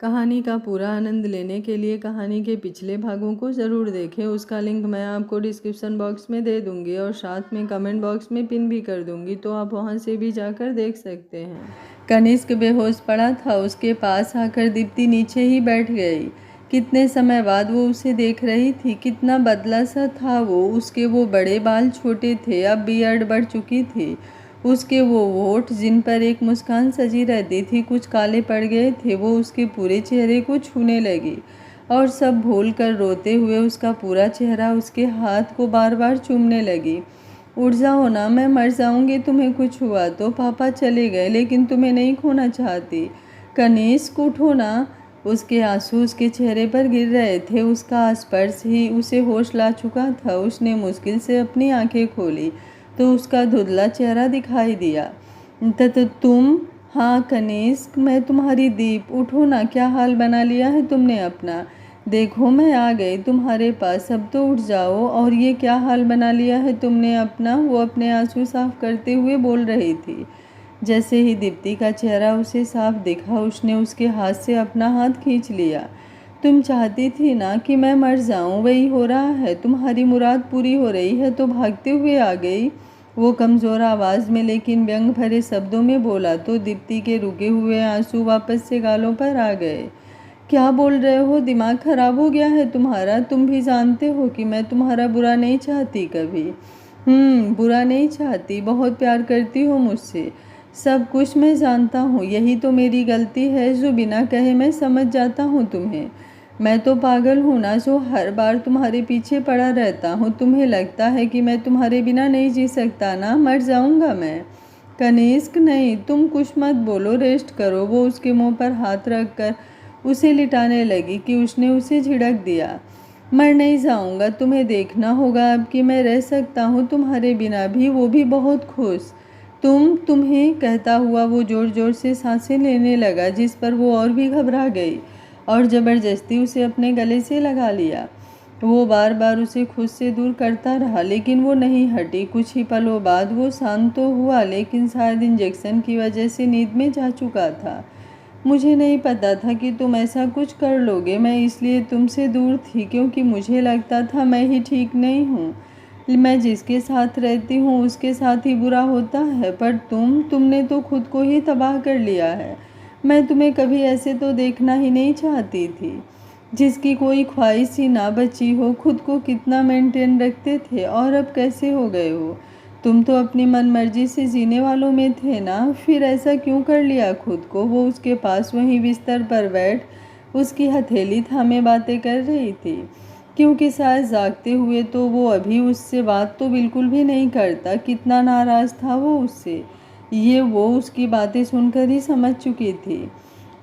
कहानी का पूरा आनंद लेने के लिए कहानी के पिछले भागों को ज़रूर देखें। उसका लिंक मैं आपको डिस्क्रिप्शन बॉक्स में दे दूंगी और साथ में कमेंट बॉक्स में पिन भी कर दूंगी, तो आप वहां से भी जाकर देख सकते हैं। कनिष्क बेहोश पड़ा था। उसके पास आकर दीप्ति नीचे ही बैठ गई। कितने समय बाद वो उसे देख रही थी। कितना बदला सा था वो। उसके वो बड़े बाल छोटे थे, अब बियर्ड बढ़ चुकी थी। उसके वो होठ जिन पर एक मुस्कान सजी रहती थी कुछ काले पड़ गए थे। वो उसके पूरे चेहरे को छूने लगी और सब भूल कर रोते हुए उसका पूरा चेहरा उसके हाथ को बार बार चूमने लगी। उठ जाओ ना, मैं मर जाऊंगी तुम्हें कुछ हुआ तो। पापा चले गए लेकिन तुम्हें नहीं खोना चाहती। कनिष्क उठो ना। उसके आंसू उसके चेहरे पर गिर रहे थे। उसका स्पर्श ही उसे होश ला चुका था। उसने मुश्किल से अपनी आंखें खोली तो उसका धुंधला चेहरा दिखाई दिया। तुम? हाँ कनिष्क, मैं तुम्हारी दीप। उठो ना, क्या हाल बना लिया है तुमने अपना। देखो मैं आ गई तुम्हारे पास, अब तो उठ जाओ। और ये क्या हाल बना लिया है तुमने अपना। वो अपने आंसू साफ करते हुए बोल रही थी। जैसे ही दीप्ति का चेहरा उसे साफ दिखा उसने उसके हाथ से अपना हाथ खींच लिया। तुम चाहती थी ना कि मैं मर जाऊं, वही हो रहा है। तुम्हारी मुराद पूरी हो रही है तो भागते हुए आ गई। वो कमज़ोर आवाज़ में लेकिन व्यंग भरे शब्दों में बोला तो दीप्ति के रुके हुए आंसू वापस से गालों पर आ गए। क्या बोल रहे हो, दिमाग खराब हो गया है तुम्हारा। तुम भी जानते हो कि मैं तुम्हारा बुरा नहीं चाहती कभी। बुरा नहीं चाहती, बहुत प्यार करती हो मुझसे। सब कुछ मैं जानता हूँ, यही तो मेरी गलती है जो बिना कहे मैं समझ जाता हूँ तुम्हें। मैं तो पागल हूँ ना जो हर बार तुम्हारे पीछे पड़ा रहता हूँ। तुम्हें लगता है कि मैं तुम्हारे बिना नहीं जी सकता ना, मर जाऊँगा मैं। कनिष्क नहीं, तुम कुछ मत बोलो, रेस्ट करो। वो उसके मुंह पर हाथ रख कर उसे लिटाने लगी कि उसने उसे झिड़क दिया। मर नहीं जाऊँगा, तुम्हें देखना होगा अब कि मैं रह सकता हूँ तुम्हारे बिना भी, वो भी बहुत खुश। तुम्हें कहता हुआ वो जोर जोर से सांसें लेने लगा, जिस पर वो और भी घबरा गई और ज़बरदस्ती उसे अपने गले से लगा लिया। वो बार बार उसे खुद से दूर करता रहा लेकिन वो नहीं हटी। कुछ ही पलों बाद वो शांत तो हुआ लेकिन शायद इंजेक्शन की वजह से नींद में जा चुका था। मुझे नहीं पता था कि तुम ऐसा कुछ कर लोगे। मैं इसलिए तुमसे दूर थी क्योंकि मुझे लगता था मैं ही ठीक नहीं हूँ। मैं जिसके साथ रहती हूँ उसके साथ ही बुरा होता है, पर तुमने तो खुद को ही तबाह कर लिया है। मैं तुम्हें कभी ऐसे तो देखना ही नहीं चाहती थी, जिसकी कोई ख्वाहिश ही ना बची हो। खुद को कितना मेंटेन रखते थे और अब कैसे हो गए हो। तुम तो अपनी मन मर्जी से जीने वालों में थे ना, फिर ऐसा क्यों कर लिया खुद को। वो उसके पास वहीं बिस्तर पर बैठ उसकी हथेली थामे बातें कर रही थी, क्योंकि शायद जागते हुए तो वो अभी उससे बात तो बिल्कुल भी नहीं करता। कितना नाराज़ था वो उससे, ये वो उसकी बातें सुनकर ही समझ चुकी थी।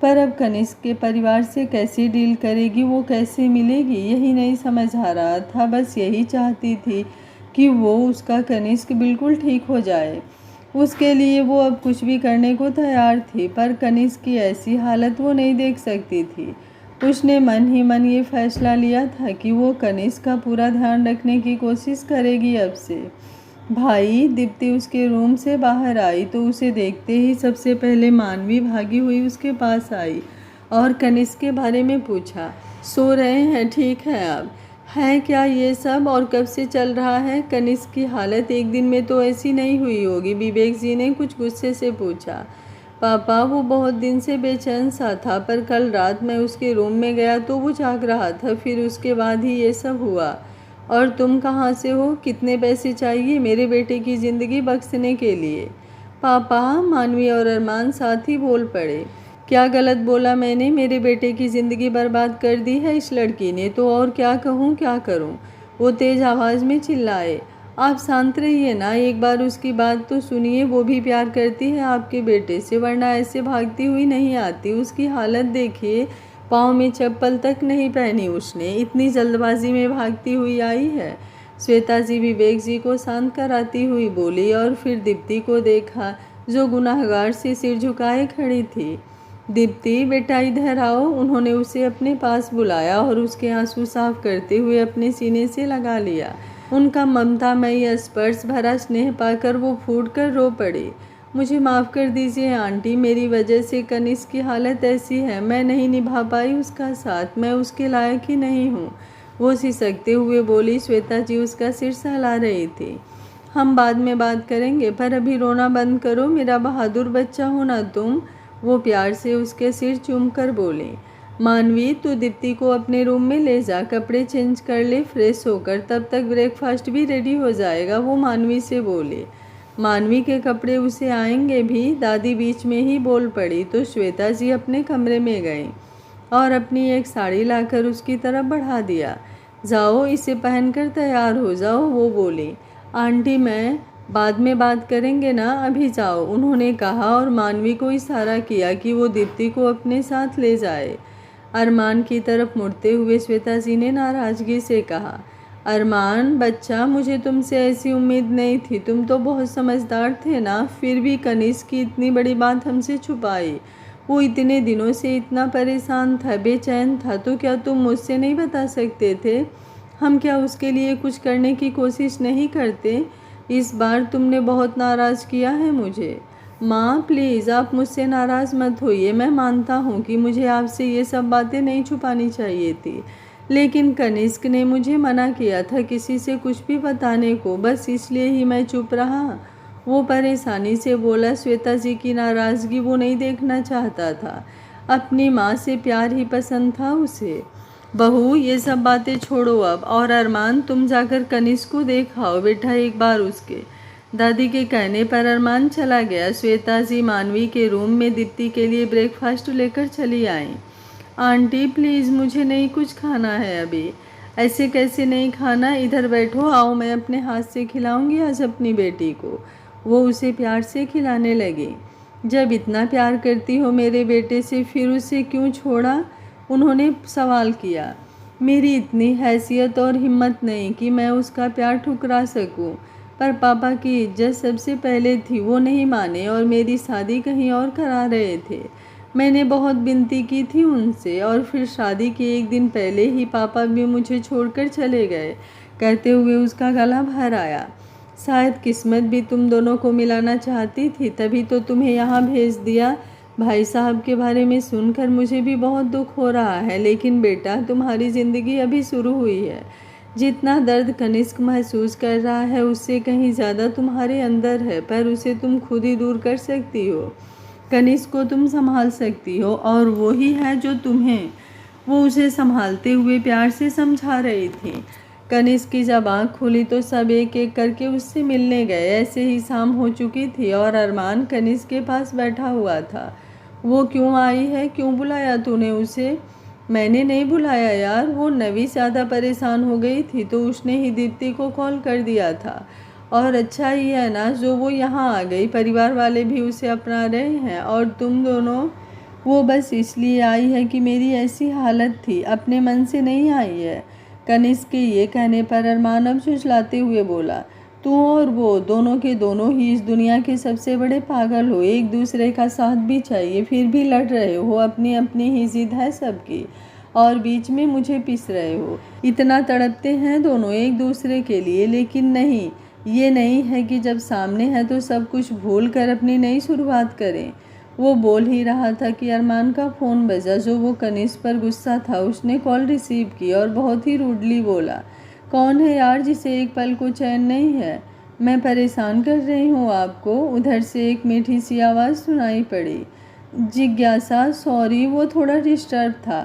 पर अब कनिष्क के परिवार से कैसे डील करेगी, वो कैसे मिलेगी, यही नहीं समझ आ रहा था। बस यही चाहती थी कि वो उसका कनिष्क बिल्कुल ठीक हो जाए। उसके लिए वो अब कुछ भी करने को तैयार थी, पर कनिष्क की ऐसी हालत वो नहीं देख सकती थी। उसने मन ही मन ये फैसला लिया था कि वो कनिष्क का पूरा ध्यान रखने की कोशिश करेगी अब से। भाई, दीप्ति उसके रूम से बाहर आई तो उसे देखते ही सबसे पहले मानवी भागी हुई उसके पास आई और कनिष्क के बारे में पूछा। सो रहे हैं, ठीक है अब। है क्या ये सब और कब से चल रहा है। कनिष्क की हालत एक दिन में तो ऐसी नहीं हुई होगी, विवेक जी ने कुछ गुस्से से पूछा। पापा, वो बहुत दिन से बेचैन सा था, पर कल रात मैं उसके रूम में गया तो वो जाग रहा था, फिर उसके बाद ही ये सब हुआ। और तुम कहाँ से हो, कितने पैसे चाहिए मेरे बेटे की ज़िंदगी बख्शने के लिए। पापा, मानवी और अरमान साथ ही बोल पड़े। क्या गलत बोला मैंने, मेरे बेटे की ज़िंदगी बर्बाद कर दी है इस लड़की ने तो। और क्या कहूँ क्या करूँ, वो तेज़ आवाज़ में चिल्लाए। आप शांत रहिए ना, एक बार उसकी बात तो सुनिए। वो भी प्यार करती है आपके बेटे से, वरना ऐसे भागती हुई नहीं आती। उसकी हालत देखिए, पाँव में चप्पल तक नहीं पहनी उसने, इतनी जल्दबाजी में भागती हुई आई है। श्वेता जी विवेक जी को शांत कराती हुई बोली और फिर दीप्ति को देखा जो गुनाहगार से सिर झुकाए खड़ी थी। दीप्ति, बेटा इधर आओ। उन्होंने उसे अपने पास बुलाया और उसके आंसू साफ करते हुए अपने सीने से लगा लिया। उनका ममतामयी स्पर्श भरा स्नेह पाकर वो फूट कर रो पड़ी। मुझे माफ़ कर दीजिए आंटी, मेरी वजह से कनिष्क की हालत ऐसी है। मैं नहीं निभा पाई उसका साथ, मैं उसके लायक ही नहीं हूँ। वो सिसकते हुए बोली। श्वेता जी उसका सिर सहला रही थी। हम बाद में बात करेंगे, पर अभी रोना बंद करो, मेरा बहादुर बच्चा हो ना तुम। वो प्यार से उसके सिर चूम कर बोली। मानवी, तू दीप्ति को अपने रूम में ले जा, कपड़े चेंज कर ले फ्रेश होकर, तब तक ब्रेकफास्ट भी रेडी हो जाएगा, वो मानवी से बोली। मानवी के कपड़े उसे आएंगे भी, दादी बीच में ही बोल पड़ी तो श्वेता जी अपने कमरे में गईं और अपनी एक साड़ी लाकर उसकी तरफ बढ़ा दिया। जाओ, इसे पहनकर तैयार हो जाओ, वो बोली। आंटी, मैं बाद में बात करेंगे ना, अभी जाओ, उन्होंने कहा और मानवी को इशारा किया कि वो दीप्ति को अपने साथ ले जाए। अरमान की तरफ मुड़ते हुए श्वेता जी ने नाराज़गी से कहा। अरमान बच्चा, मुझे तुमसे ऐसी उम्मीद नहीं थी, तुम तो बहुत समझदार थे ना, फिर भी कनिष्क की इतनी बड़ी बात हमसे छुपाई। वो इतने दिनों से इतना परेशान था, बेचैन था, तो क्या तुम मुझसे नहीं बता सकते थे? हम क्या उसके लिए कुछ करने की कोशिश नहीं करते? इस बार तुमने बहुत नाराज़ किया है मुझे। माँ प्लीज़, आप मुझसे नाराज़ मत होइए, मैं मानता हूँ कि मुझे आपसे ये सब बातें नहीं छुपानी चाहिए थी, लेकिन कनिष्क ने मुझे मना किया था किसी से कुछ भी बताने को, बस इसलिए ही मैं चुप रहा। वो परेशानी से बोला। श्वेता जी की नाराज़गी वो नहीं देखना चाहता था, अपनी माँ से प्यार ही पसंद था उसे। बहू, ये सब बातें छोड़ो अब, और अरमान तुम जाकर कनिष्क को देखाओ बेटा एक बार उसके। दादी के कहने पर अरमान चला गया। श्वेता जी मानवी के रूम में दीप्ति के लिए ब्रेकफास्ट लेकर चली आईं। आंटी प्लीज़, मुझे नहीं कुछ खाना है अभी। ऐसे कैसे नहीं खाना, इधर बैठो, आओ मैं अपने हाथ से खिलाऊंगी आज अपनी बेटी को। वो उसे प्यार से खिलाने लगी। जब इतना प्यार करती हो मेरे बेटे से, फिर उसे क्यों छोड़ा? उन्होंने सवाल किया। मेरी इतनी हैसियत और हिम्मत नहीं कि मैं उसका प्यार ठुकरा सकूं, पर पापा की इज्जत सबसे पहले थी, वो नहीं माने और मेरी शादी कहीं और करा रहे थे। मैंने बहुत विनती की थी उनसे, और फिर शादी के एक दिन पहले ही पापा भी मुझे छोड़कर चले गए। कहते हुए उसका गला भर आया। शायद किस्मत भी तुम दोनों को मिलाना चाहती थी, तभी तो तुम्हें यहाँ भेज दिया। भाई साहब के बारे में सुनकर मुझे भी बहुत दुख हो रहा है, लेकिन बेटा तुम्हारी ज़िंदगी अभी शुरू हुई है। जितना दर्द कनिष्क महसूस कर रहा है उससे कहीं ज़्यादा तुम्हारे अंदर है, पर उसे तुम खुद ही दूर कर सकती हो। कनिष्क को तुम संभाल सकती हो, और वो ही है जो तुम्हें। वो उसे संभालते हुए प्यार से समझा रही थी। कनिष्क की जब आँख खुली तो सब एक एक करके उससे मिलने गए। ऐसे ही शाम हो चुकी थी और अरमान कनिष्क के पास बैठा हुआ था। वो क्यों आई है, क्यों बुलाया तूने उसे? मैंने नहीं बुलाया यार, वो नवी ज़्यादा परेशान हो गई थी तो उसने ही दीप्ति को कॉल कर दिया था। और अच्छा ही है ना जो वो यहाँ आ गई, परिवार वाले भी उसे अपना रहे हैं, और तुम दोनों। वो बस इसलिए आई है कि मेरी ऐसी हालत थी, अपने मन से नहीं आई है। कनिष्क के ये कहने पर अरमान अब झुँझलाते हुए बोला। तू और वो दोनों के दोनों ही इस दुनिया के सबसे बड़े पागल हो, एक दूसरे का साथ भी चाहिए, फिर भी लड़ रहे हो, अपनी अपनी ही जिद है सबकी, और बीच में मुझे पिस रहे हो। इतना तड़पते हैं दोनों एक दूसरे के लिए, लेकिन नहीं, ये नहीं है कि जब सामने है तो सब कुछ भूल कर अपनी नई शुरुआत करें। वो बोल ही रहा था कि अरमान का फ़ोन बजा, जो वो कनिष्क पर गुस्सा था। उसने कॉल रिसीव की और बहुत ही रूडली बोला। कौन है यार जिसे एक पल को चैन नहीं है? मैं परेशान कर रही हूँ आपको? उधर से एक मीठी सी आवाज़ सुनाई पड़ी। जिज्ञासा, सॉरी, वो थोड़ा डिस्टर्ब था।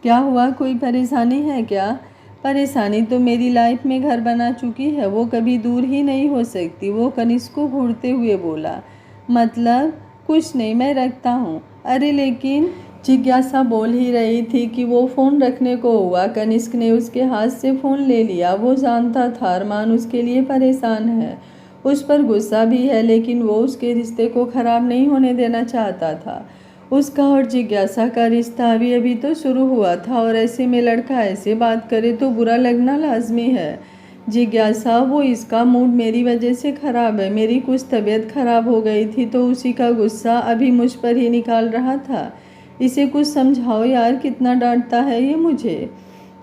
क्या हुआ, कोई परेशानी है क्या? परेशानी तो मेरी लाइफ में घर बना चुकी है, वो कभी दूर ही नहीं हो सकती, वो कनिष्क को घूरते हुए बोला। मतलब? कुछ नहीं, मैं रखता हूँ। अरे लेकिन, जिज्ञासा बोल ही रही थी कि वो फ़ोन रखने को हुआ। कनिष्क ने उसके हाथ से फ़ोन ले लिया। वो जानता था अरमान उसके लिए परेशान है, उस पर गुस्सा भी है, लेकिन वो उसके रिश्ते को ख़राब नहीं होने देना चाहता था। उसका और जिज्ञासा का रिश्ता अभी अभी तो शुरू हुआ था, और ऐसे में लड़का ऐसे बात करे तो बुरा लगना लाजमी है। जिज्ञासा, वो इसका मूड मेरी वजह से ख़राब है, मेरी कुछ तबीयत ख़राब हो गई थी तो उसी का गुस्सा अभी मुझ पर ही निकाल रहा था। इसे कुछ समझाओ यार, कितना डांटता है ये मुझे।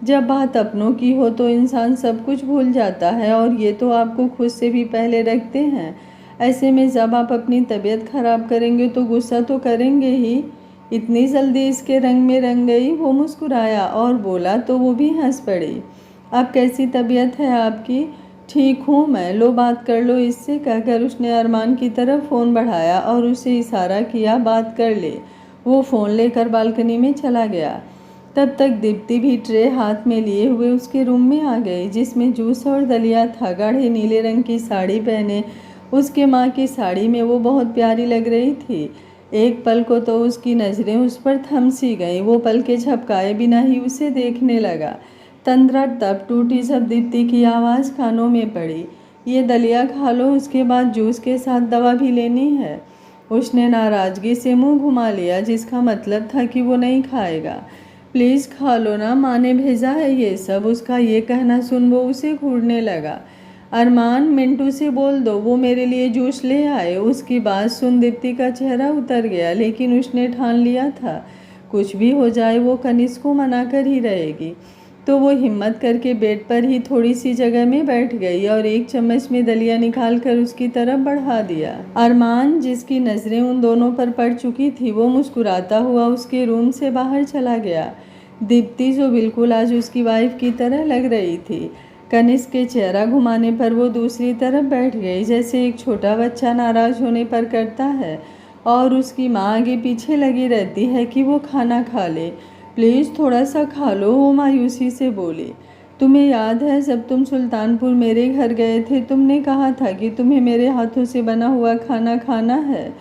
जब बात अपनों की हो तो इंसान सब कुछ भूल जाता है, और ये तो आपको खुद से भी पहले रखते हैं। ऐसे में जब आप अपनी तबीयत खराब करेंगे तो गुस्सा तो करेंगे ही। इतनी जल्दी इसके रंग में रंग गई। वो मुस्कुराया और बोला तो वो भी हंस पड़ी। अब कैसी तबीयत है आपकी? ठीक हूँ मैं, लो बात कर लो इससे, कहकर उसने अरमान की तरफ फ़ोन बढ़ाया और उसे इशारा किया बात कर ले। वो फ़ोन लेकर बालकनी में चला गया। तब तक दीप्ति भी ट्रे हाथ में लिए हुए उसके रूम में आ गई, जिसमें जूस और दलिया था। गाढ़े नीले रंग की साड़ी पहने उसके माँ की साड़ी में वो बहुत प्यारी लग रही थी। एक पल को तो उसकी नज़रें उस पर थम सी गईं। वो पलकें झपकाए बिना ही उसे देखने लगा। तंद्रा तब टूटी जब दीप्ति की आवाज़ कानों में पड़ी, ये दलिया खा लो, उसके बाद जूस के साथ दवा भी लेनी है। उसने नाराज़गी से मुंह घुमा लिया, जिसका मतलब था कि वो नहीं खाएगा। प्लीज़ खा लो ना, माँ ने भेजा है ये सब। उसका ये कहना सुन वो उसे घूरने लगा। अरमान, मिंटू से बोल दो वो मेरे लिए जूस ले आए। उसकी बात सुन दीप्ति का चेहरा उतर गया, लेकिन उसने ठान लिया था कुछ भी हो जाए वो कनिष्क को मना कर ही रहेगी। तो वो हिम्मत करके बेड पर ही थोड़ी सी जगह में बैठ गई और एक चम्मच में दलिया निकाल कर उसकी तरफ बढ़ा दिया। अरमान, जिसकी नज़रें उन दोनों पर पड़ चुकी थी, वो मुस्कुराता हुआ उसके रूम से बाहर चला गया। दीप्ति, जो बिल्कुल आज उसकी वाइफ की तरह लग रही थी, कनिष्क के चेहरा घुमाने पर वो दूसरी तरफ बैठ गई, जैसे एक छोटा बच्चा नाराज़ होने पर करता है और उसकी माँ आगे पीछे लगी रहती है कि वो खाना खा ले। प्लीज़ थोड़ा सा खा लो, वो मायूसी से बोली। तुम्हें याद है जब तुम सुल्तानपुर मेरे घर गए थे, तुमने कहा था कि तुम्हें मेरे हाथों से बना हुआ खाना खाना है,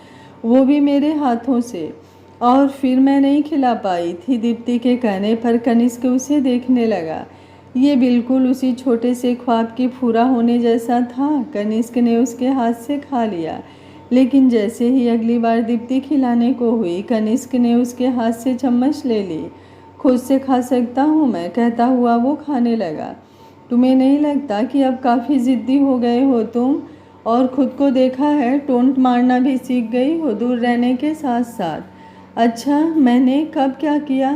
वो भी मेरे हाथों से, और फिर मैं नहीं खिला पाई थी। दीप्ति के कहने पर कनिष्क उसे देखने लगा। ये बिल्कुल उसी छोटे से ख्वाब की पूरा होने जैसा था। कनिष्क ने उसके हाथ से खा लिया, लेकिन जैसे ही अगली बार दीप्ति खिलाने को हुई, कनिष्क ने उसके हाथ से चम्मच ले ली। खुद से खा सकता हूँ मैं, कहता हुआ वो खाने लगा। तुम्हें नहीं लगता कि अब काफ़ी ज़िद्दी हो गए हो तुम? और खुद को देखा है, टोंट मारना भी सीख गई हो दूर रहने के साथ साथ। अच्छा, मैंने कब क्या किया?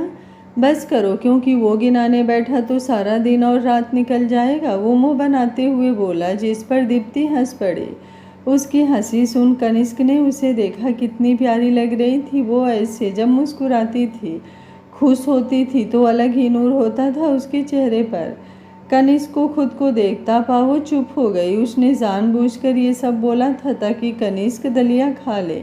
बस करो, क्योंकि वो गिनाने बैठा तो सारा दिन और रात निकल जाएगा, वो मुंह बनाते हुए बोला, जिस पर दीप्ति हंस पड़ी। उसकी हंसी सुन कनिष्क ने उसे देखा। कितनी प्यारी लग रही थी वो ऐसे, जब मुस्कुराती थी, खुश होती थी तो अलग ही नूर होता था उसके चेहरे पर। कनिष्क को खुद को देखता पा वो चुप हो गई। उसने जानबूझकर ये सब बोला था ताकि कनिष्क दलिया खा ले,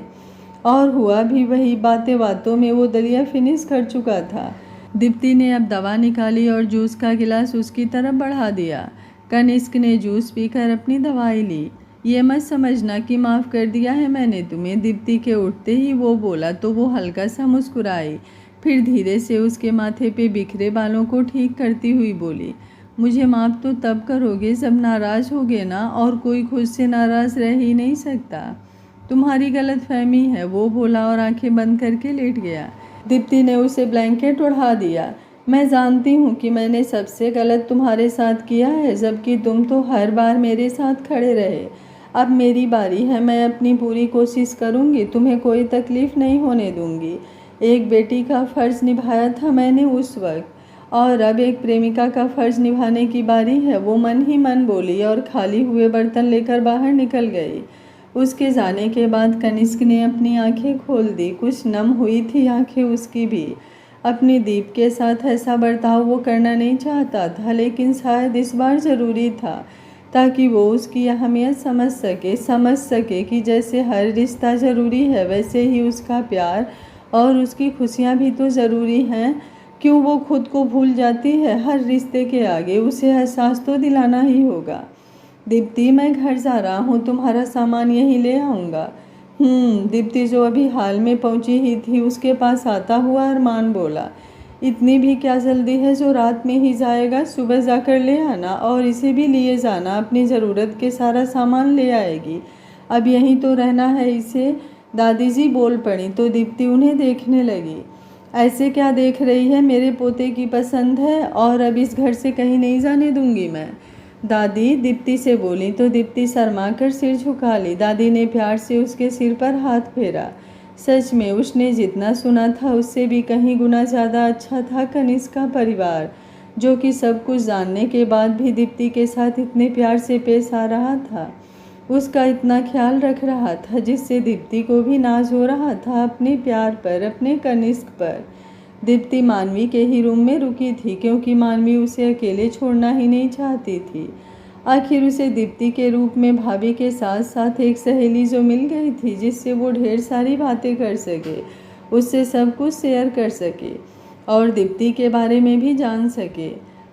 और हुआ भी वही। बातें बातों में वो दलिया फिनिश कर चुका था। दीप्ति ने अब दवा निकाली और जूस का गिलास उसकी तरफ बढ़ा दिया। कनिष्क ने जूस पीकर अपनी दवाई ली। ये मत समझना कि माफ़ कर दिया है मैंने तुम्हें, दीप्ति के उठते ही वो बोला तो वो हल्का सा मुस्कुराई, फिर धीरे से उसके माथे पे बिखरे बालों को ठीक करती हुई बोली, मुझे माफ़ तो तब करोगे जब नाराज़ होगे ना, और कोई खुद से नाराज़ रह ही नहीं सकता। तुम्हारी गलत फहमी है, वो बोला और आंखें बंद करके लेट गया। दीप्ति ने उसे ब्लैंकेट ओढ़ा दिया। मैं जानती हूँ कि मैंने सबसे गलत तुम्हारे साथ किया है, जबकि तुम तो हर बार मेरे साथ खड़े रहे। अब मेरी बारी है, मैं अपनी पूरी कोशिश करूँगी, तुम्हें कोई तकलीफ़ नहीं होने दूँगी। एक बेटी का फ़र्ज़ निभाया था मैंने उस वक्त, और अब एक प्रेमिका का फ़र्ज़ निभाने की बारी है। वो मन ही मन बोली और खाली हुए बर्तन लेकर बाहर निकल गई। उसके जाने के बाद कनिष्क ने अपनी आंखें खोल दी। कुछ नम हुई थी आंखें उसकी भी। अपनी दीप के साथ ऐसा बर्ताव वो करना नहीं चाहता था, लेकिन शायद इस बार ज़रूरी था, ताकि वो उसकी अहमियत समझ सके कि जैसे हर रिश्ता ज़रूरी है, वैसे ही उसका प्यार और उसकी खुशियाँ भी तो ज़रूरी हैं। क्यों वो खुद को भूल जाती है हर रिश्ते के आगे? उसे एहसास तो दिलाना ही होगा। दीप्ति, मैं घर जा रहा हूँ, तुम्हारा सामान यहीं ले आऊँगा। दीप्ति, जो अभी हाल में पहुँची ही थी, उसके पास आता हुआ अरमान बोला, इतनी भी क्या जल्दी है जो रात में ही जाएगा? सुबह जाकर ले आना, और इसे भी लिए जाना, अपनी ज़रूरत के सारा सामान ले आएगी। अब यहीं तो रहना है इसे। दादी जी बोल पड़ी तो दीप्ति उन्हें देखने लगी। ऐसे क्या देख रही है? मेरे पोते की पसंद है और अब इस घर से कहीं नहीं जाने दूंगी मैं, दादी दीप्ति से बोली तो दीप्ति शर्मा कर सिर झुका ली। दादी ने प्यार से उसके सिर पर हाथ फेरा। सच में उसने जितना सुना था उससे भी कहीं गुना ज़्यादा अच्छा था कनिष्क का परिवार, जो कि सब कुछ जानने के बाद भी दीप्ति के साथ इतने प्यार से पेश आ रहा था। उसका इतना ख्याल रख रहा था जिससे दीप्ति को भी नाज हो रहा था अपने प्यार पर, अपने कनिष्क पर। दीप्ति मानवी के ही रूम में रुकी थी क्योंकि मानवी उसे अकेले छोड़ना ही नहीं चाहती थी। आखिर उसे दीप्ति के रूप में भाभी के साथ साथ एक सहेली जो मिल गई थी जिससे वो ढेर सारी बातें कर सके, उससे सब कुछ शेयर कर सके और दीप्ति के बारे में भी जान सके।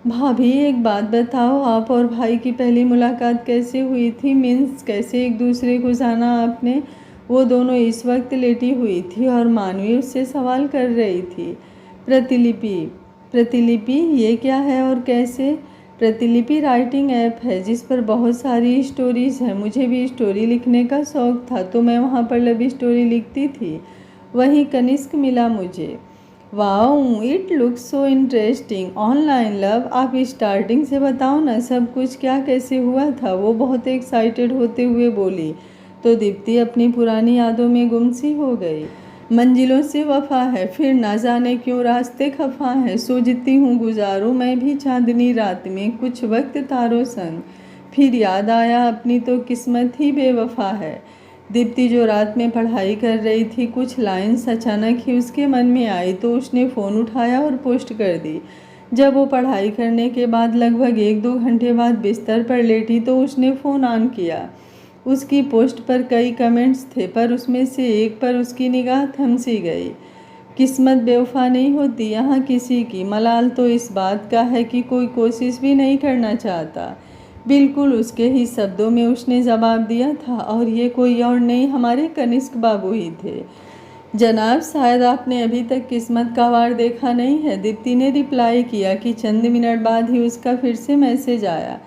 भाभी एक बात बताओ, आप और भाई की पहली मुलाकात कैसे हुई थी? मीन्स कैसे एक दूसरे को जाना आपने? वो दोनों इस वक्त लेटी हुई थी और मानवी उससे सवाल कर रही थी। प्रतिलिपि ये क्या है और कैसे? प्रतिलिपि राइटिंग ऐप है जिस पर बहुत सारी स्टोरीज हैं। मुझे भी स्टोरी लिखने का शौक था तो मैं वहाँ पर लव स्टोरी लिखती थी। वहीं कनिष्क मिला मुझे। Wow, it looks so interesting. Online love, आप स्टार्टिंग से बताओ ना सब कुछ, क्या कैसे हुआ था? वो बहुत एक्साइटेड होते हुए बोली तो दीप्ति अपनी पुरानी यादों में गुम सी हो गई। मंजिलों से वफा है, फिर ना जाने क्यों रास्ते खफा हैं। सोचती हूँ गुजारूँ मैं भी चांदनी रात में कुछ वक्त तारों संग, फिर याद आया अपनी तो किस्मत ही बेवफा है। दीप्ति जो रात में पढ़ाई कर रही थी, कुछ लाइन्स अचानक ही उसके मन में आई तो उसने फ़ोन उठाया और पोस्ट कर दी। जब वो पढ़ाई करने के बाद लगभग 1-2 घंटे बाद बिस्तर पर लेटी तो उसने फ़ोन ऑन किया। उसकी पोस्ट पर कई कमेंट्स थे पर उसमें से एक पर उसकी निगाह थम सी गई। किस्मत बेवफा नहीं होती यहाँ किसी की, मलाल तो इस बात का है कि कोई कोशिश भी नहीं करना चाहता। बिल्कुल उसके ही शब्दों में उसने जवाब दिया था और ये कोई और नहीं, हमारे कनिष्क बाबू ही थे। जनाब, शायद आपने अभी तक किस्मत का वार देखा नहीं है। दीप्ति ने रिप्लाई किया कि चंद मिनट बाद ही उसका फिर से मैसेज आया।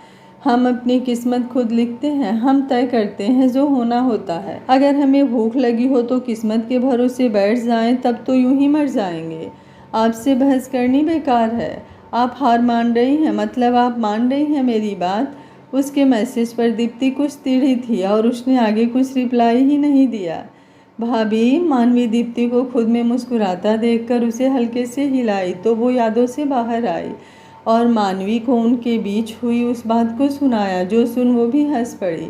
हम अपनी किस्मत खुद लिखते हैं, हम तय करते हैं जो होना होता है। अगर हमें भूख लगी हो तो किस्मत के भरोसे बैठ जाएं, तब तो यूं ही मर जाएंगे। आपसे बहस करनी बेकार है। आप हार मान रही हैं, मतलब आप मान रही हैं मेरी बात? उसके मैसेज पर दीप्ति कुछ तिढ़ी थी और उसने आगे कुछ रिप्लाई ही नहीं दिया। भाभी, मानवी दीप्ति को खुद में मुस्कुराता देखकर उसे हल्के से हिलाई तो वो यादों से बाहर आई और मानवी को उनके बीच हुई उस बात को सुनाया, जो सुन वो भी हंस पड़ी।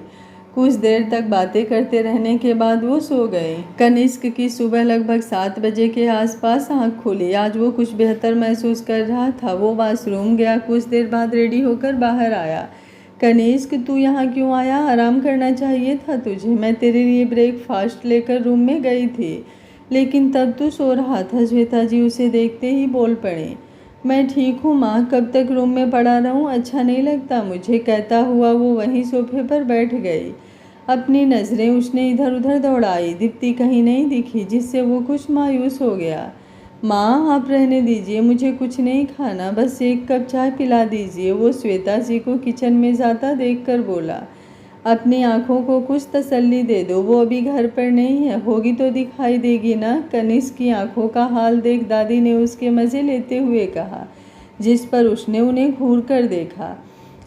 कुछ देर तक बातें करते रहने के बाद वो सो गए। कनिष्क की सुबह लगभग 7 बजे के आसपास आँख खुली। आज वो कुछ बेहतर महसूस कर रहा था। वो वॉशरूम गया, कुछ देर बाद रेडी होकर बाहर आया। कनिष्क, तू यहाँ क्यों आया? आराम करना चाहिए था तुझे। मैं तेरे लिए ब्रेकफास्ट लेकर रूम में गई थी, लेकिन तब तू सो रहा था। श्वेता जी उसे देखते ही बोल पड़े। मैं ठीक हूँ माँ, कब तक रूम में पड़ा रहूँ? अच्छा नहीं लगता मुझे, कहता हुआ वो वहीं सोफे पर बैठ गई। अपनी नज़रें उसने इधर उधर दौड़ाई। दीप्ति कहीं नहीं दिखी, जिससे वो कुछ मायूस हो गया। माँ, आप रहने दीजिए, मुझे कुछ नहीं खाना, बस एक कप चाय पिला दीजिए। वो श्वेता जी को किचन में जाता देखकर बोला। अपनी आंखों को कुछ तसल्ली दे दो, वो अभी घर पर नहीं है, होगी तो दिखाई देगी ना। कनिष्क की आंखों का हाल देख दादी ने उसके मज़े लेते हुए कहा, जिस पर उसने उन्हें घूर कर देखा।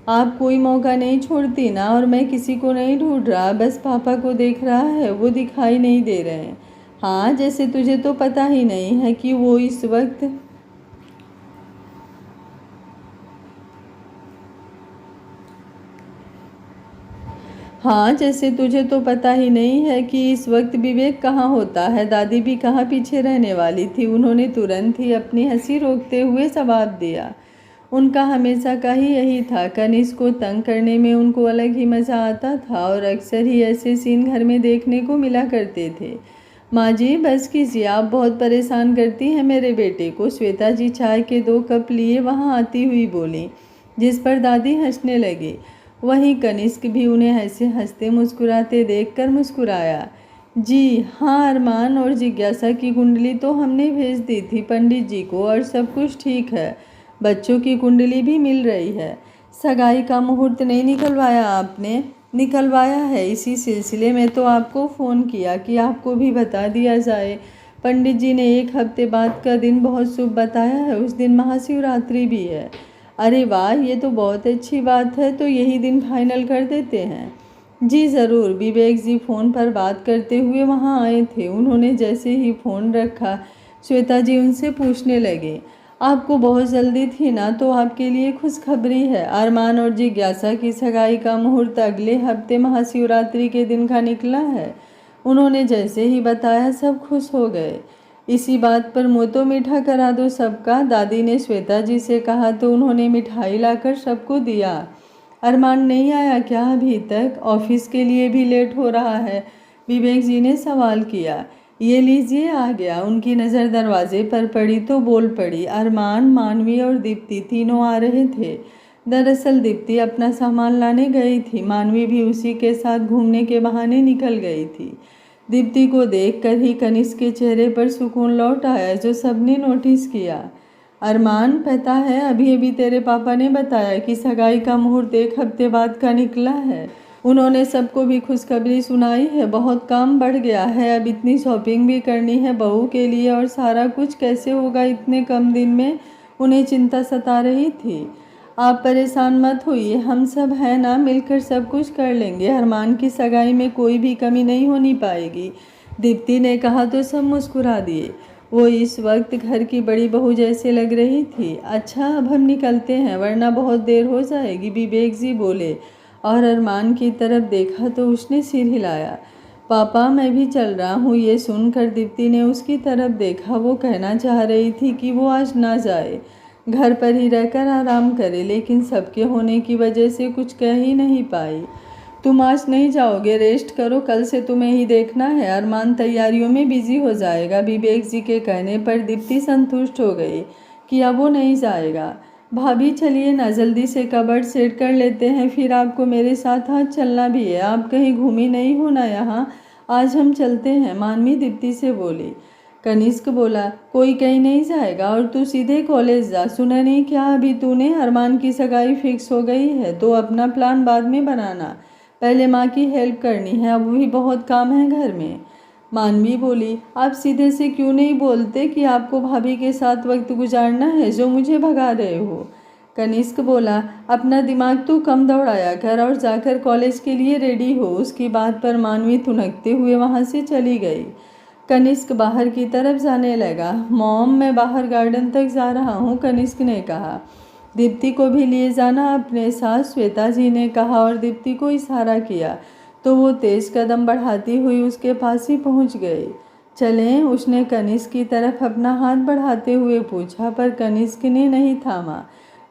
आप कोई मौका नहीं छोड़ती ना? और मैं किसी को नहीं ढूंढ रहा, बस पापा को देख रहा है, वो दिखाई नहीं दे रहे हैं। हाँ, जैसे तुझे तो पता ही नहीं है कि वो इस वक्त जैसे तुझे तो पता ही नहीं है कि इस वक्त विवेक कहाँ होता है। दादी भी कहाँ पीछे रहने वाली थी। उन्होंने तुरंत ही अपनी हंसी रोकते हुए जवाब दिया। उनका हमेशा का ही यही था। कनिष्क को तंग करने में उनको अलग ही मज़ा आता था और अक्सर ही ऐसे सीन घर में देखने को मिला करते थे। माँ जी, बस कीजिए, आप बहुत परेशान करती हैं मेरे बेटे को। श्वेता जी चाय के 2 कप लिए वहाँ आती हुई बोली, जिस पर दादी हंसने लगी। वहीं कनिष्क भी उन्हें ऐसे हंसते मुस्कुराते देखकर मुस्कुराया। जी हाँ, अरमान और जिज्ञासा की कुंडली तो हमने भेज दी थी पंडित जी को और सब कुछ ठीक है। बच्चों की कुंडली भी मिल रही है। सगाई का मुहूर्त नहीं निकलवाया आपने? निकलवाया है, इसी सिलसिले में तो आपको फ़ोन किया कि आपको भी बता दिया जाए। पंडित जी ने 1 हफ्ते बाद का दिन बहुत शुभ बताया है, उस दिन महाशिवरात्रि भी है। अरे वाह, ये तो बहुत अच्छी बात है, तो यही दिन फाइनल कर देते हैं। जी ज़रूर। विवेक जी फ़ोन पर बात करते हुए वहाँ आए थे। उन्होंने जैसे ही फ़ोन रखा, श्वेता जी उनसे पूछने लगे, आपको बहुत जल्दी थी ना, तो आपके लिए खुशखबरी है। अरमान और जिज्ञासा की सगाई का मुहूर्त अगले हफ्ते महाशिवरात्रि के दिन का निकला है। उन्होंने जैसे ही बताया सब खुश हो गए। इसी बात पर मुँह तो मीठा करा दो सबका, दादी ने श्वेता जी से कहा तो उन्होंने मिठाई लाकर सबको दिया। अरमान नहीं आया क्या अभी तक? ऑफिस के लिए भी लेट हो रहा है, विवेक जी ने सवाल किया। ये लीजिए आ गया। उनकी नज़र दरवाजे पर पड़ी तो बोल पड़ी। अरमान, मानवी और दीप्ति तीनों आ रहे थे। दरअसल दीप्ति अपना सामान लाने गई थी, मानवी भी उसी के साथ घूमने के बहाने निकल गई थी। दीप्ति को देखकर ही कनिष्क के चेहरे पर सुकून लौट आया, जो सबने नोटिस किया। अरमान, पता है अभी अभी तेरे पापा ने बताया कि सगाई का मुहूर्त 1 हफ्ते बाद का निकला है। उन्होंने सबको भी खुशखबरी सुनाई है। बहुत काम बढ़ गया है, अब इतनी शॉपिंग भी करनी है बहू के लिए, और सारा कुछ कैसे होगा इतने कम दिन में, उन्हें चिंता सता रही थी। आप परेशान मत होइए, हम सब हैं ना, मिलकर सब कुछ कर लेंगे। अरमान की सगाई में कोई भी कमी नहीं होनी पाएगी, दीप्ति ने कहा तो सब मुस्कुरा दिए। वो इस वक्त घर की बड़ी बहू जैसे लग रही थी। अच्छा, अब हम निकलते हैं वरना बहुत देर हो जाएगी, विवेक जी बोले, और अरमान की तरफ देखा तो उसने सिर हिलाया। पापा, मैं भी चल रहा हूँ। ये सुनकर दीप्ति ने उसकी तरफ देखा। वो कहना चाह रही थी कि वो आज ना जाए, घर पर ही रहकर आराम करे, लेकिन सबके होने की वजह से कुछ कह ही नहीं पाई। तुम आज नहीं जाओगे, रेस्ट करो, कल से तुम्हें ही देखना है। अरमान तैयारियों में बिजी हो जाएगा। विवेक जी के कहने पर दीप्ति संतुष्ट हो गई कि अब वो नहीं जाएगा। भाभी चलिए ना, जल्दी से कबर्ड सेट कर लेते हैं, फिर आपको मेरे साथ आज चलना भी है। आप कहीं घूमी नहीं हो ना यहाँ, आज हम चलते हैं, मानवी दीप्ति से बोली। कनिष्क बोला, कोई कहीं नहीं जाएगा और तू सीधे कॉलेज जा। सुना नहीं क्या अभी तूने? अरमान की सगाई फिक्स हो गई है, तो अपना प्लान बाद में बनाना, पहले माँ की हेल्प करनी है, अब भी बहुत काम है घर में। मानवी बोली, आप सीधे से क्यों नहीं बोलते कि आपको भाभी के साथ वक्त गुजारना है, जो मुझे भगा रहे हो? कनिष्क बोला, अपना दिमाग तो कम दौड़ाया कर और जाकर कॉलेज के लिए रेडी हो। उसकी बात पर मानवी थुनकते हुए वहाँ से चली गई। कनिष्क बाहर की तरफ जाने लगा। मॉम, मैं बाहर गार्डन तक जा रहा हूँ, कनिष्क ने कहा। दीप्ति को भी लिए जाना अपने साथ, श्वेता जी ने कहा और दीप्ति को इशारा किया तो वो तेज कदम बढ़ाती हुई उसके पास ही पहुंच गई। चलें, उसने कनिष्क की तरफ अपना हाथ बढ़ाते हुए पूछा, पर कनिष्क ने नहीं थामा,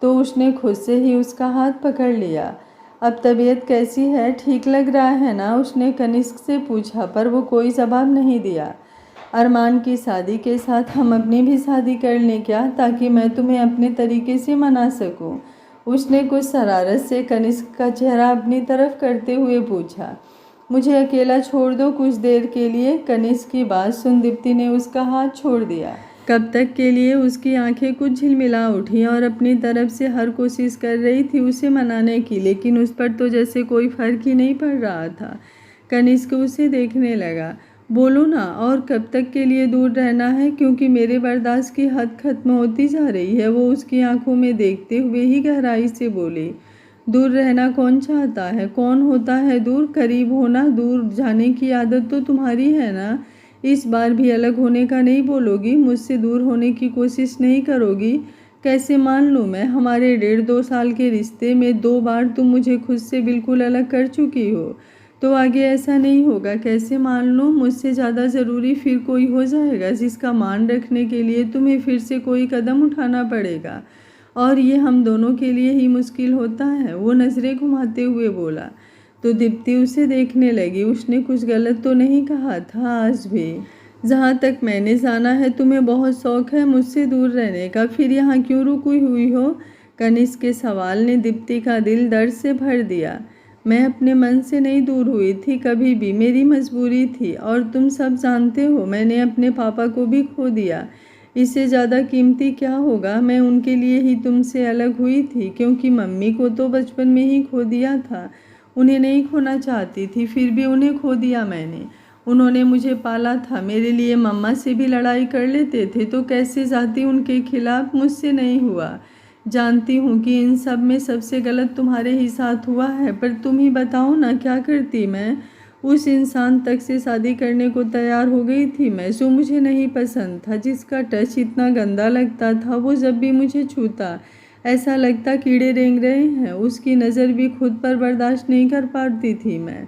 तो उसने खुद से ही उसका हाथ पकड़ लिया। अब तबीयत कैसी है, ठीक लग रहा है ना, उसने कनिष्क से पूछा, पर वो कोई जवाब नहीं दिया। अरमान की शादी के साथ हम अपनी भी शादी कर लें क्या, ताकि मैं तुम्हें अपने तरीके से मना सकूं? उसने कुछ शरारत से कनिष्क का चेहरा अपनी तरफ करते हुए पूछा। मुझे अकेला छोड़ दो कुछ देर के लिए। कनिष्क की बात सुन दीप्ति ने उसका हाथ छोड़ दिया। कब तक के लिए उसकी आंखें कुछ झिलमिला उठी और अपनी तरफ से हर कोशिश कर रही थी उसे मनाने की, लेकिन उस पर तो जैसे कोई फर्क ही नहीं पड़ रहा था। कनिष्क उसे देखने लगा। बोलो ना, और कब तक के लिए दूर रहना है, क्योंकि मेरे बर्दाश्त की हद खत्म होती जा रही है। वो उसकी आंखों में देखते हुए ही गहराई से बोली। दूर रहना कौन चाहता है, कौन होता है दूर? करीब होना, दूर जाने की आदत तो तुम्हारी है ना। इस बार भी अलग होने का नहीं बोलोगी, मुझसे दूर होने की कोशिश नहीं करोगी? कैसे मान लूँ मैं? हमारे 1.5-2 साल के रिश्ते में 2 बार तुम मुझे खुद से बिल्कुल अलग कर चुकी हो, तो आगे ऐसा नहीं होगा। कैसे मान लूँ? मुझसे ज़्यादा ज़रूरी फिर कोई हो जाएगा, जिसका मान रखने के लिए तुम्हें फिर से कोई कदम उठाना पड़ेगा, और ये हम दोनों के लिए ही मुश्किल होता है। वो नज़रें घुमाते हुए बोला। तो दीप्ति उसे देखने लगी। उसने कुछ गलत तो नहीं कहा था आज भी? जहाँ तक मैंने जाना है तुम्हें बहुत शौक है मुझसे दूर रहने का, फिर यहाँ क्यों रुकी हुई हो? कनिष्क के सवाल ने दीप्ति का दिल दर्द से भर दिया। मैं अपने मन से नहीं दूर हुई थी कभी भी, मेरी मजबूरी थी, और तुम सब जानते हो मैंने अपने पापा को भी खो दिया। इससे ज़्यादा कीमती क्या होगा? मैं उनके लिए ही तुमसे अलग हुई थी, क्योंकि मम्मी को तो बचपन में ही खो दिया था। उन्हें नहीं खोना चाहती थी, फिर भी उन्हें खो दिया मैंने। उन्होंने मुझे पाला था, मेरे लिए मम्मा से भी लड़ाई कर लेते थे, तो कैसे जाती उनके खिलाफ? मुझसे नहीं हुआ। जानती हूँ कि इन सब में सबसे गलत तुम्हारे ही साथ हुआ है, पर तुम ही बताओ ना क्या करती मैं? उस इंसान तक से शादी करने को तैयार हो गई थी मैं, जो मुझे नहीं पसंद था, जिसका टच इतना गंदा लगता था। वो जब भी मुझे छूता ऐसा लगता कीड़े रेंग रहे हैं। उसकी नज़र भी खुद पर बर्दाश्त नहीं कर पाती थी मैं,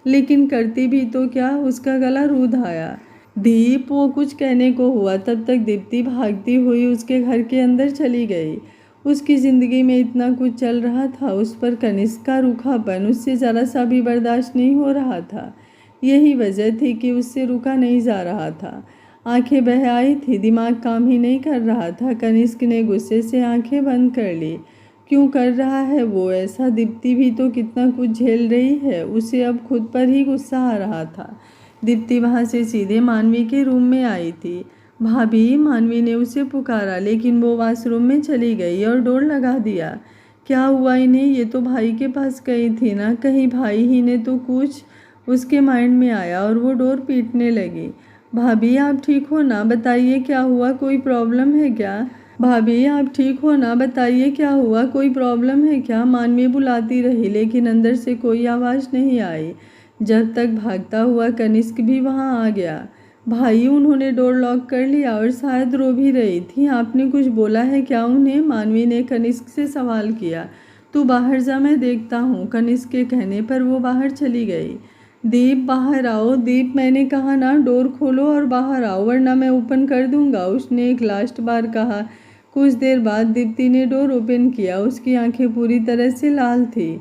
लेकिन करती भी तो क्या, उसका गला रूंध आया। दीप, वो कुछ कहने को हुआ तब तक दीप्ति भागती हुई उसके घर के अंदर चली गई। उसकी ज़िंदगी में इतना कुछ चल रहा था, उस पर कनिष्क का रूखापन उससे ज़रा सा भी बर्दाश्त नहीं हो रहा था। यही वजह थी कि उससे रुका नहीं जा रहा था। आंखें बह आई थी, दिमाग काम ही नहीं कर रहा था। कनिष्क ने गुस्से से आंखें बंद कर ली। क्यों कर रहा है वो ऐसा? दीप्ति भी तो कितना कुछ झेल रही है। उसे अब खुद पर ही गुस्सा आ रहा था। दीप्ति वहाँ से सीधे मानवी के रूम में आई थी। भाभी, मानवी ने उसे पुकारा, लेकिन वो वॉशरूम में चली गई और डोर लगा दिया। क्या हुआ इन्हें? ये तो भाई के पास गई थी ना, कहीं भाई ही ने तो कुछ, उसके माइंड में आया और वो डोर पीटने लगी। भाभी, आप ठीक हो ना? बताइए क्या हुआ, कोई प्रॉब्लम है क्या? भाभी, आप ठीक हो ना? बताइए क्या हुआ, कोई प्रॉब्लम है क्या? मानवी बुलाती रही, लेकिन अंदर से कोई आवाज़ नहीं आई। जब तक भागता हुआ कनिष्क भी वहां आ गया। भाई, उन्होंने डोर लॉक कर लिया और शायद रो भी रही थी। आपने कुछ बोला है क्या उन्हें? मानवी ने कनिष्क से सवाल किया। तू बाहर जा, मैं देखता हूँ। कनिष्क के कहने पर वो बाहर चली गई। दीप, बाहर आओ। दीप, मैंने कहा ना, डोर खोलो और बाहर आओ, वरना मैं ओपन कर दूंगा, उसने एक लास्ट बार कहा। कुछ देर बाद दीप्ति ने डोर ओपन किया। उसकी आंखें पूरी तरह से लाल थी।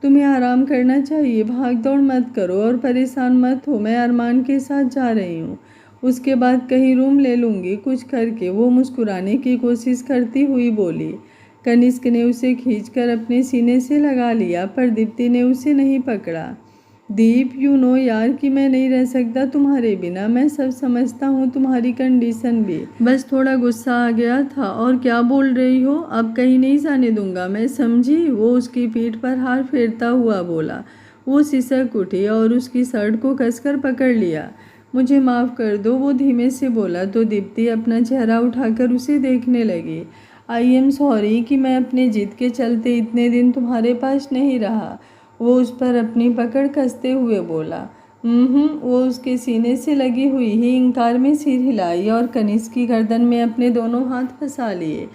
तुम्हें आराम करना चाहिए, भाग दौड़ मत करो और परेशान मत हो। मैं अरमान के साथ जा रही हूँ, उसके बाद कहीं रूम ले लूँगी कुछ करके। वो मुस्कुराने की कोशिश करती हुई बोली। कनिष्क ने उसे खींचकर अपने सीने से लगा लिया, पर दीप्ति ने उसे नहीं पकड़ा। दीप, यू नो यार कि मैं नहीं रह सकता तुम्हारे बिना। मैं सब समझता हूँ, तुम्हारी कंडीशन भी। बस थोड़ा गुस्सा आ गया था। और क्या बोल रही हो? अब कहीं नहीं जाने दूंगा मैं, समझी? वो उसकी पीठ पर हाथ फेरता हुआ बोला। वो सिसक उठी और उसकी शर्ट को कसकर पकड़ लिया। मुझे माफ़ कर दो, वो धीमे से बोला तो दीप्ति अपना चेहरा उठाकर उसे देखने लगी। आई एम सॉरी कि मैं अपने जिद के चलते इतने दिन तुम्हारे पास नहीं रहा। वो उस पर अपनी पकड़ कसते हुए बोला। वो उसके सीने से लगी हुई ही इंकार में सिर हिलाई और कनिष्क की गर्दन में अपने दोनों हाथ फंसा लिए।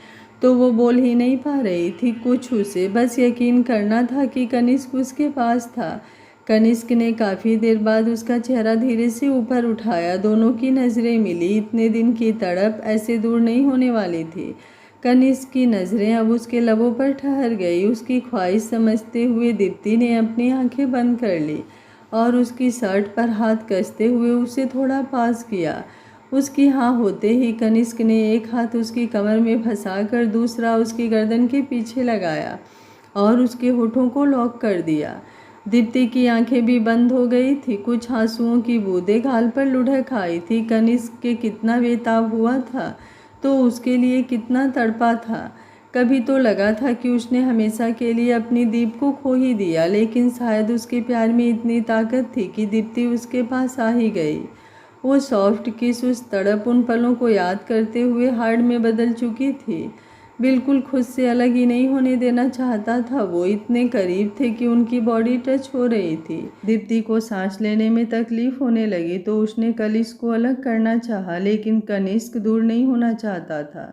तो वो बोल ही नहीं पा रही थी कुछ। उसे बस यकीन करना था कि कनिष्क उसके पास था। कनिष्क ने काफ़ी देर बाद उसका चेहरा धीरे से ऊपर उठाया। दोनों की नज़रें मिली। इतने दिन की तड़प ऐसे दूर नहीं होने वाली थी। कनिष्क की नज़रें अब उसके लबों पर ठहर गई। उसकी ख्वाहिश समझते हुए दीप्ति ने अपनी आंखें बंद कर ली और उसकी शर्ट पर हाथ कसते हुए उसे थोड़ा पास किया। उसकी हाँ होते ही कनिष्क ने एक हाथ उसकी कमर में फंसाकर दूसरा उसकी गर्दन के पीछे लगाया और उसके होठों को लॉक कर दिया। दीप्ति की आंखें भी बंद हो गई थी। कुछ आंसुओं की बूंदें गाल पर लुढ़क आई थी। कनिष्क के कितना बेताब हुआ था, तो उसके लिए कितना तड़पा था। कभी तो लगा था कि उसने हमेशा के लिए अपनी दीप को खो ही दिया, लेकिन शायद उसके प्यार में इतनी ताकत थी कि दीप्ति उसके पास आ ही गई। वो सॉफ्ट किस, उस तड़प, उन पलों को याद करते हुए हार्ड में बदल चुकी थी। बिल्कुल खुद से अलग ही नहीं होने देना चाहता था। वो इतने करीब थे कि उनकी बॉडी टच हो रही थी। दीप्ति को सांस लेने में तकलीफ होने लगी तो उसने कनिष्क को अलग करना चाहा, लेकिन कनिष्क दूर नहीं होना चाहता था।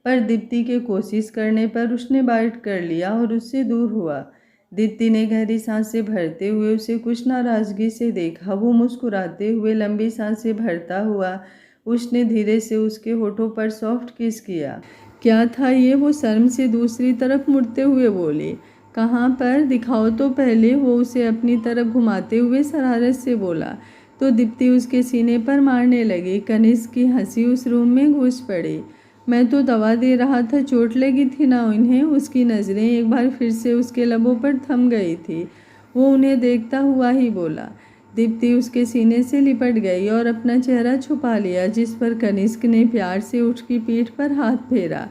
पर दीप्ति के कोशिश करने पर उसने बाइट कर लिया और उससे दूर हुआ। दीप्ति ने गहरी सांसें भरते हुए उसे कुछ नाराजगी से देखा। वो मुस्कुराते हुए लंबी सांसें भरता हुआ उसने धीरे से उसके होठों पर सॉफ्ट किस किया। क्या था ये? वो शर्म से दूसरी तरफ मुड़ते हुए बोली। कहाँ पर? दिखाओ तो पहले। वो उसे अपनी तरफ घुमाते हुए शरारत से बोला तो दीप्ति उसके सीने पर मारने लगी। कनिष्क की हंसी उस रूम में घुस पड़ी। मैं तो दवा दे रहा था, चोट लगी थी ना उन्हें? उसकी नज़रें एक बार फिर से उसके लबों पर थम गई थी। वो उन्हें देखता हुआ ही बोला। दीप्ति उसके सीने से लिपट गई और अपना चेहरा छुपा लिया, जिस पर कनिष्क ने प्यार से उसकी पीठ पर हाथ फेरा।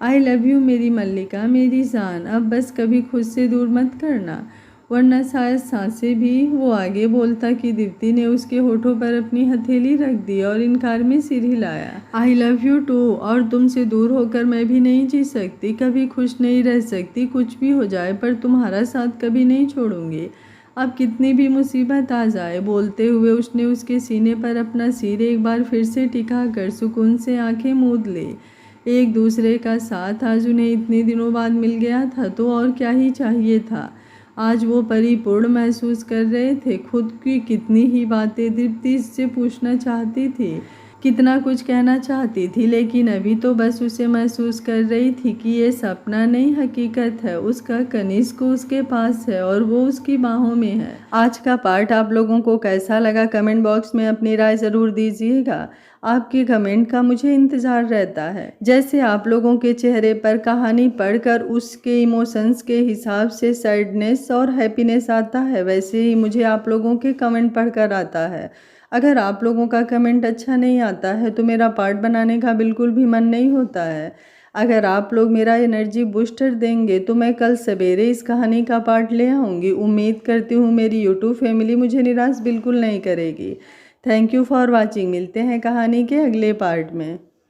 आई लव यू मेरी मल्लिका, मेरी जान। अब बस कभी खुद से दूर मत करना, वरना शायद सांसें भी। वो आगे बोलता कि दीप्ति ने उसके होठों पर अपनी हथेली रख दी और इनकार में सिर हिलाया। आई लव यू टू, और तुमसे दूर होकर मैं भी नहीं जी सकती, कभी खुश नहीं रह सकती। कुछ भी हो जाए पर तुम्हारा साथ कभी नहीं छोड़ूंगी। अब कितनी भी मुसीबत आ जाए, बोलते हुए उसने उसके सीने पर अपना सिर एक बार फिर से टिका कर सुकून से आंखें मूंद ली। एक दूसरे का साथ आज उन्हें इतने दिनों बाद मिल गया था तो और क्या ही चाहिए था। आज वो परिपूर्ण महसूस कर रहे थे। खुद की कितनी ही बातें दीप्ति से पूछना चाहती थी, कितना कुछ कहना चाहती थी, लेकिन अभी तो बस उसे महसूस कर रही थी कि ये सपना नहीं हकीकत है। उसका कनिष्क उसके पास है और वो उसकी बाहों में है। आज का पार्ट आप लोगों को कैसा लगा कमेंट बॉक्स में अपनी राय ज़रूर दीजिएगा। आपके कमेंट का मुझे इंतज़ार रहता है। जैसे आप लोगों के चेहरे पर कहानी पढ़कर उसके इमोशंस के हिसाब से सैडनेस और हैप्पीनेस आता है, वैसे ही मुझे आप लोगों के कमेंट पढ़कर आता है। अगर आप लोगों का कमेंट अच्छा नहीं आता है तो मेरा पार्ट बनाने का बिल्कुल भी मन नहीं होता है। अगर आप लोग मेरा एनर्जी बूस्टर देंगे तो मैं कल सवेरे इस कहानी का पार्ट ले आऊँगी। उम्मीद करती हूँ मेरी यूट्यूब फैमिली मुझे निराश बिल्कुल नहीं करेगी। Thank you for watching. मिलते हैं कहानी के अगले पार्ट में।